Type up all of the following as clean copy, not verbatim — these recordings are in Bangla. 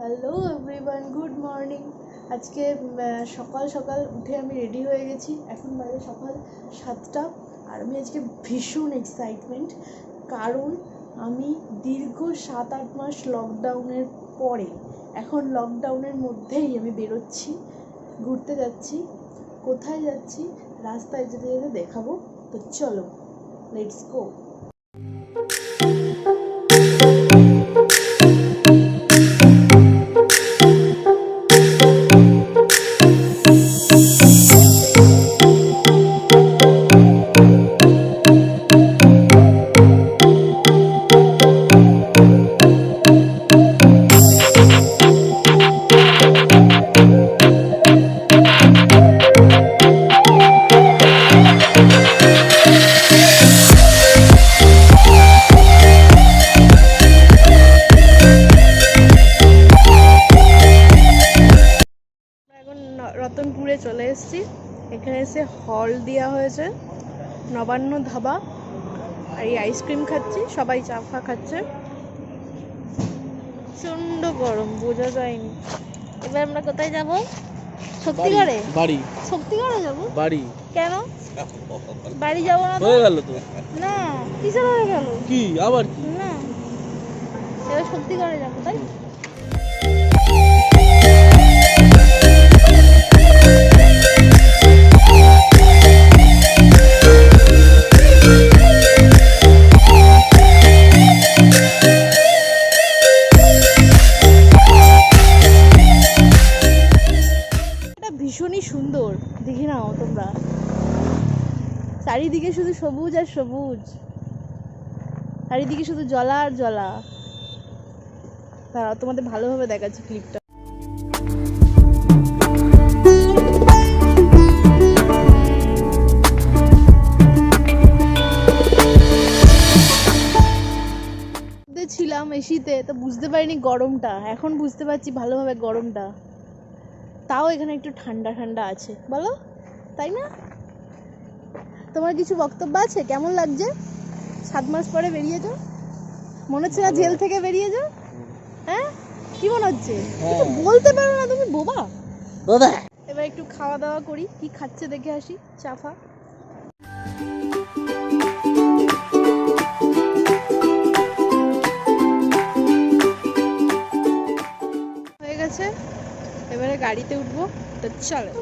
Hello everyone, good morning. আজকে সকাল সকাল উঠে আমি রেডি হয়ে গেছি। এখন বাজে সকাল 7টা। আর আমি আজকে ভীষণ এক্সাইটমেন্ট, কারণ আমি দীর্ঘ 7-8 মাস লকডাউনের পরে এখন লকডাউনের মধ্যেই আমি বেরোচ্ছি, ঘুরতে যাচ্ছি। কোথায় যাচ্ছি রাস্তায় যেতে যেতে দেখাবো। তো চলো, লেটস গো। এখন রতনপুরে চলে এসেছি। এখানে এসে হল দেওয়া হয়েছে, নবান্ন ধাবা। আর এই আইসক্রিম খাচ্ছি, সবাই চা ফা খাচ্ছে। প্রচন্ড গরম, বোঝা যায়নি। এবার আমরা কোথায় যাব? শক্তিগড়ে। বাড়ি শক্তিগড়ে যাব। বাড়ি কেন বাড়ি যাব না? হয়ে গেল তো। না, কিসের হয়ে গেল? কি আবার কি? না, এবার শক্তিগড়ে যাব, তাই? ভীষণই সুন্দর, দেখে নাও তোমরা। চারিদিকে শুধু সবুজ আর সবুজ, চারিদিকে শুধু জলা আর জলা। দাঁড়াও, তোমাদের ভালোভাবে দেখাচ্ছি ক্লিপটা। ছিলাম এসিতে, তো বুঝতে পারিনি গরমটা। এখন বুঝতে পারছি ভালোভাবে গরমটা। তাও এখানে একটু ঠান্ডা ঠান্ডা আছে, বলো, তাই না? তোমার কিছু বক্তব্য আছে? কেমন লাগছে 7 মাস পরে বেরিয়েছো? মনে হচ্ছে না জেল থেকে বেরিয়েছো? হ্যাঁ, কি মনে হচ্ছে? কিছু বলতে পারো না তুমি, বোবা। এবার একটু খাওয়া দাওয়া করি, কি খাচ্ছে দেখে আসি। চাফা হয়ে গেছে, এবারে গাড়িতে উঠবো। তো চলো।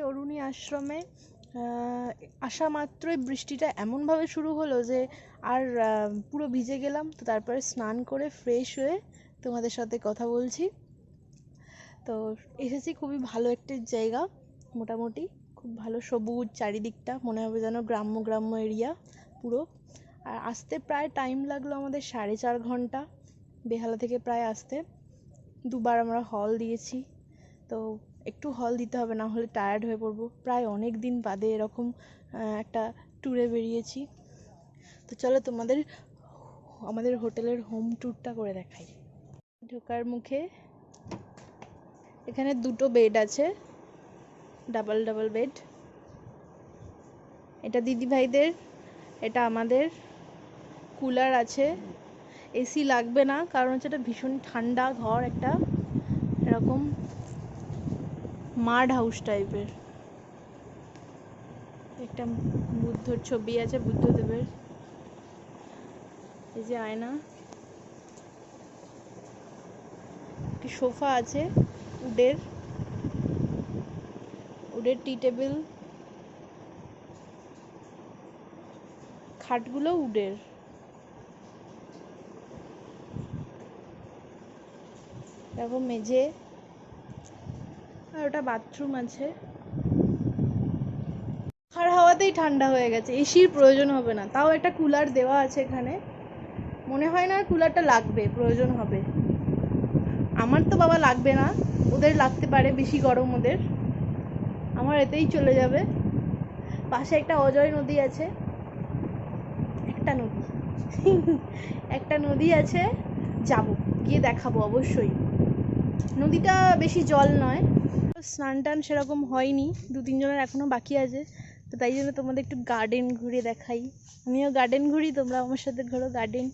অরুণী আশ্রমে। আসা মাত্রই বৃষ্টিটা এমনভাবে শুরু হলো যে আর পুরো ভিজে গেলাম। তো তারপরে স্নান করে ফ্রেশ হয়ে তোমাদের সাথে কথা বলছি। তো এসেছি খুবই ভালো একটা জায়গা, মোটামুটি খুব ভালো, সবুজ চারিদিকটা, মনে হবে যেন গ্রাম্য গ্রাম্য এরিয়া পুরো। আর আসতে প্রায় টাইম লাগলো আমাদের 4.5 ঘন্টা, বেহালা থেকে প্রায় আসতে। দুবার আমরা হল দিয়েছি, তো একটু হল দিতে হবে, না হলে টায়ার্ড হয়ে পড়বো। প্রায় অনেক দিন বাদে এরকম একটা ট্যুরে বেরিয়েছি। তো চলো তোমাদের আমাদের হোটেলের হোম ট্যুরটা করে দেখাই। ঢোকার মুখে এখানে 2টো বেড আছে, ডাবল ডাবল বেড। এটা দিদি ভাইদের, এটা আমাদের। কুলার আছে, এসি লাগবে না, কারণ হচ্ছে এটা ভীষণ ঠান্ডা ঘর, একটা এরকম মাড হাউস টাইপের। একটা বুদ্ধর ছবি আছে, বুদ্ধদেবের। এই যে আয়না, একটি সোফা আছে উডের, টি টেবিল, খাটগুলো উডের। দেখো মেঝে, আর ওটা বাথরুম আছে। আর হাওয়াতেই ঠান্ডা হয়ে গেছে, এসির প্রয়োজন হবে না। তাও একটা কুলার দেওয়া আছে এখানে, মনে হয় না কুলারটা লাগবে, প্রয়োজন হবে। আমার তো বাবা লাগবে না, ওদের লাগতে পারে, বেশি গরম ওদের, আমার এতেই চলে যাবে। পাশে একটা অজয় নদী আছে, একটা নদী একটা নদী আছে, যাব, গিয়ে দেখাবো অবশ্যই। নদীটা বেশি জল নয়, স্নান টান সেরকম হয়নি, 2-3 জনের এখনো বাকি আছে, তো তাই জন্য তোমাদের একটু গার্ডেন ঘুরে দেখাই। আমিও গার্ডেন ঘুরি, তোমরা আমার সাথে ঘোরো গার্ডেন।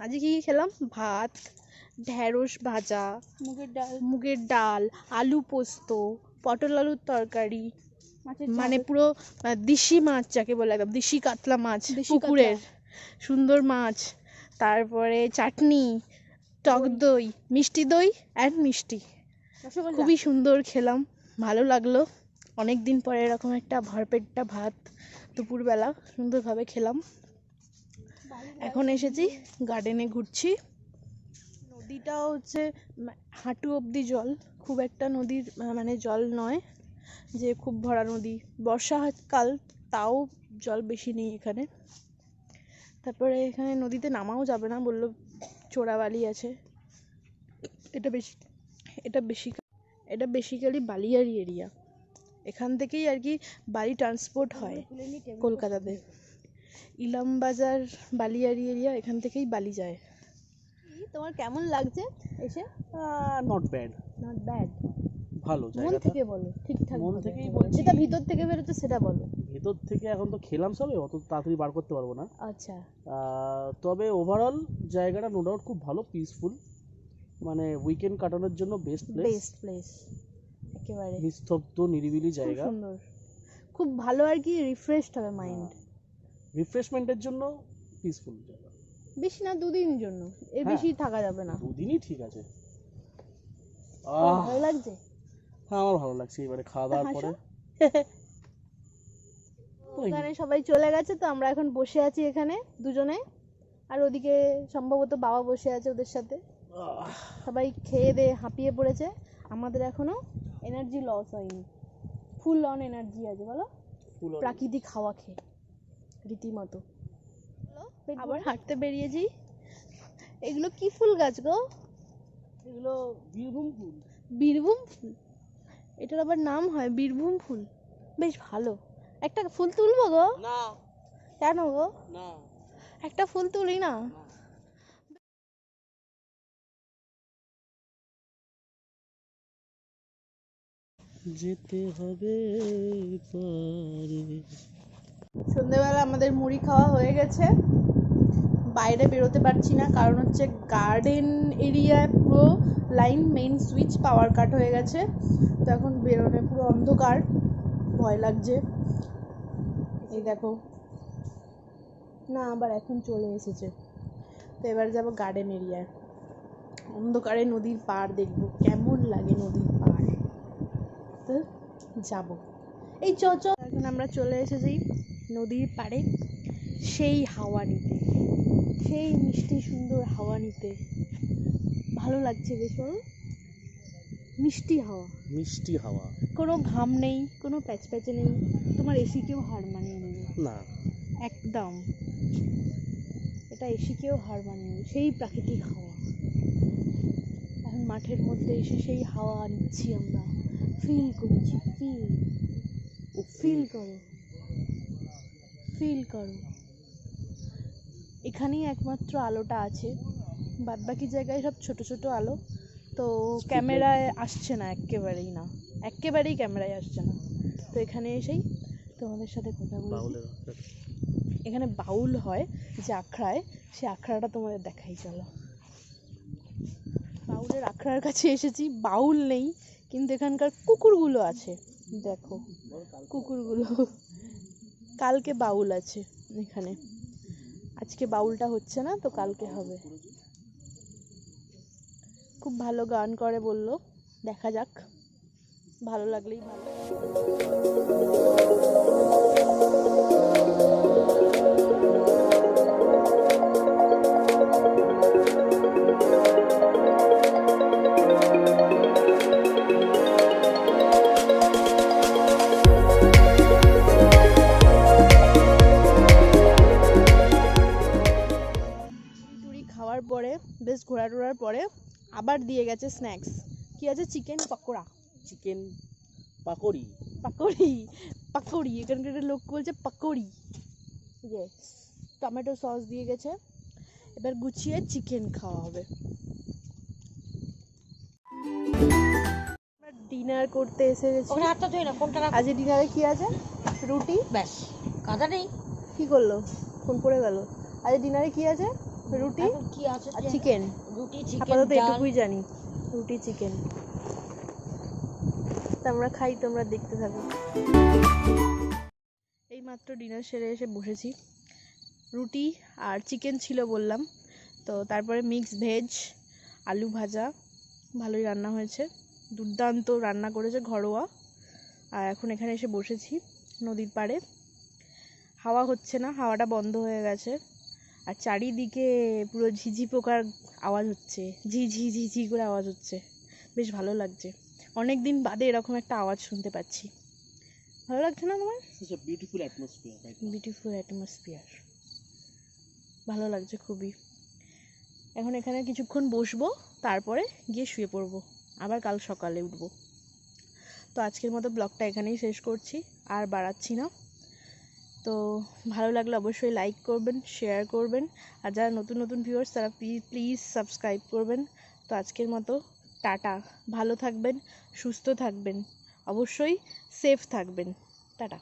আজকে কি খেলাম? ভাত, ঢেঁড়স ভাজা, মুগের ডাল, আলু পোস্ত, পটল আলুর তরকারি, মানে পুরো দেশি মাছ যাকে বলে, একদম দেশি কাতলা মাছ, পুকুরের সুন্দর মাছ, তারপরে চাটনি, টক দই, মিষ্টি দই অ্যান্ড মিষ্টি, খুবই সুন্দর খেলাম, ভালো লাগলো। অনেক দিন পরে এরকম একটা ভরপেটটা ভাত দুপুরবেলা সুন্দরভাবে খেলাম। এখন এসেছি গার্ডেনে ঘুরছি। নদীটা হচ্ছে হাঁটু অবধি জল, খুব একটা নদীর মানে জল নয় যে খুব ভরা নদী, বর্ষাকাল তাও জল বেশি নেই এখানে। তারপরে এখানে নদীতে নামাও যাবে না, বললো চোরাবালি আছে। এটা বেসিক্যালি বালিয়াড়ি এরিয়া, এখান থেকেই আর কি বালি ট্রান্সপোর্ট হয় কলকাতাতে। ইলামবাজার বালিয়াড়ি এরিয়া, এখান থেকেই বালি যায়। তোমার কেমন লাগছে এসে? নট ব্যাড, ভালো জায়গাটা। মন থেকে বলো, ঠিকঠাক মন থেকেই বলছি, যেটা ভিতর থেকে বেরোচ্ছে সেটা বলো। ভিতর থেকে এখন তো খেলাম সবে, অত তাড়াতাড়ি বার করতে পারবো না। আচ্ছা, তবে ওভারঅল জায়গাটা নো ডাউট খুব ভালো, পিসফুল, মানে উইকেন্ড কাটানোর জন্য বেস্ট প্লেস, একেবারে নিস্তব্ধ নিরিবিলি জায়গা, সুন্দর, খুব ভালো আর কি, রিফ্রেশড হবে মাইন্ড, রিফ্রেশমেন্টের জন্য পিসফুল জায়গা। বেশি না, 2 দিনের জন্য, এর বেশি থাকা যাবে না। 2 দিনই ঠিক আছে। ভালো লাগছে? হ্যাঁ, আমার ভালো লাগছে এবারে খাওয়া দাওয়ার পরে। ওখানে সবাই চলে গেছে, তো আমরা এখন বসে আছি এখানে দুজনে, আর ওদিকে সম্ভবত বাবা বসে আছে ওদের সাথে। সবাই খেয়ে দিয়ে হাঁপিয়ে পড়েছে, আমাদের এখনো এনার্জি লস হয়নি, ফুল অন এনার্জি আছে বলো, প্রাকৃতিক হাওয়া খেয়ে রীতিমতো। আবার হাঁটতে বেরিয়েছি। এগুলো কি ফুল গাছ গো? এগুলো বীরভূম ফুল। বীরভূম ফুল, এটার আবার নাম হয় বীরভূম ফুল, বেশ ভালো। একটা ফুল তুলবো গো? না। কেন গো? না, একটা ফুল তুলি না? যেতে হবে পারে। সন্ধ্যেবেলা আমাদের মুড়ি খাওয়া হয়ে গেছে, বাইরে বেরোতে পারছি না, কারণ হচ্ছে গার্ডেন এরিয়ায় পুরো লাইন, মেইন সুইচ পাওয়ার কাট হয়ে গেছে, তো এখন বেরোনে পুরো অন্ধকার, ভয় লাগছে। এই দেখো না, আবার এখন চলে এসেছে, তো এবার যাবো গার্ডেন এরিয়ায়, অন্ধকারে নদীর পাড় দেখবো কেমন লাগে, নদীর পাড় যাব। এই চ চ। এখন আমরা চলে এসেছি নদীর পাড়ে সেই হাওয়া নিতে, সেই মিষ্টি সুন্দর হাওয়া নিতে। ভালো লাগছে বেশ, বলো? মিষ্টি হাওয়া, মিষ্টি হাওয়া, কোনো ঘাম নেই, কোনো প্যাচপ্যাচে নেই, তোমার এসিকেও হার মানিয়ে নেবে না একদম। এটা এসিকেও হার মানিয়ে নেবে, সেই প্রাকৃতিক হাওয়া। এখন মাঠের মধ্যে এসে সেই হাওয়া নিচ্ছি আমরা, ফিল করছি। ফিল করো, ফিল করো। এখানেই একমাত্র আলোটা আছে, বাদ বাকি জায়গায় সব ছোট ছোট আলো, তো ক্যামেরায় আসছে না, একেবারেই ক্যামেরায় আসছে না। তো এখানে এসেই তোমাদের সাথে কথা বলছি। এখানে বাউল হয় যে আখড়ায়, সে আখড়াটা তোমাদের দেখাই, চলো। বাউলের আখড়ার কাছে এসেছি, বাউল নেই কিন্তু এখানকার কুকুরগুলো আছে, দেখো কুকুরগুলো। কালকে বাউল আছে এখানে, আজকে বাউলটা হচ্ছে না, তো কালকে হবে। খুব ভালো গান করে বললো, দেখা যাক, ভালো লাগলেই ভালো। খাওয়ার পরে বেশ ঘোরা টোরার পরে আবার দিয়ে গেছে স্ন্যাক্স। কি আছে? চিকেন পকোড়া, চিকেন পাকোড়ি, পাকোড়ি এখানকার লোক বলছে পাকোড়ি। টমেটো সস দিয়ে গেছে, এবার গুছিয়ে চিকেন খাওয়া হবে। ডিনার করতে এসে গেছি। আজ ডিনারে কি আছে? রুটি, ব্যাস, কাদা নেই। কি করলো? ফোন পড়ে গেল। আজ ডিনারে কি আছে? রুটি কি আছে আর চিকেন। রুটি চিকেন, আপাতত এটুকুই জানি, রুটি চিকেন। তা আমরা খাই, তোমরা দেখতে থাকো। এই মাত্র ডিনার সেরে এসে বসেছি। রুটি আর চিকেন ছিল বললাম, তো তারপরে মিক্স ভেজ, আলু ভাজা, ভালোই রান্না হয়েছে, দুর্দান্ত রান্না করেছে, ঘরোয়া। আর এখন এখানে এসে বসেছি নদীর পাড়ে। হাওয়া হচ্ছে না, হাওয়াটা বন্ধ হয়ে গেছে, আর চারিদিকে পুরো ঝিঝি পোকার আওয়াজ হচ্ছে, ঝিঝি করে আওয়াজ হচ্ছে, বেশ ভালো লাগছে। অনেক দিন বাদে এরকম একটা আওয়াজ শুনতে পাচ্ছি, ভালো লাগছে না তোমার? বিউটিফুল অ্যাটমসফিয়ার, বিউটিফুল অ্যাটমসফিয়ার, ভালো লাগছে খুবই। এখন এখানে কিছুক্ষণ বসবো, তারপরে গিয়ে শুয়ে পড়বো, আবার কাল সকালে উঠবো। তো আজকের মতো ব্লগটা এখানেই শেষ করছি, আর বাড়াচ্ছি না। তো ভালো লাগলে অবশ্যই লাইক করবেন, শেয়ার করবেন, আর যারা নতুন নতুন ভিউয়ার্স তারা প্লিজ সাবস্ক্রাইব করবেন। তো আজকের মতো টাটা, ভালো থাকবেন, সুস্থ থাকবেন, অবশ্যই সেফ থাকবেন, টাটা।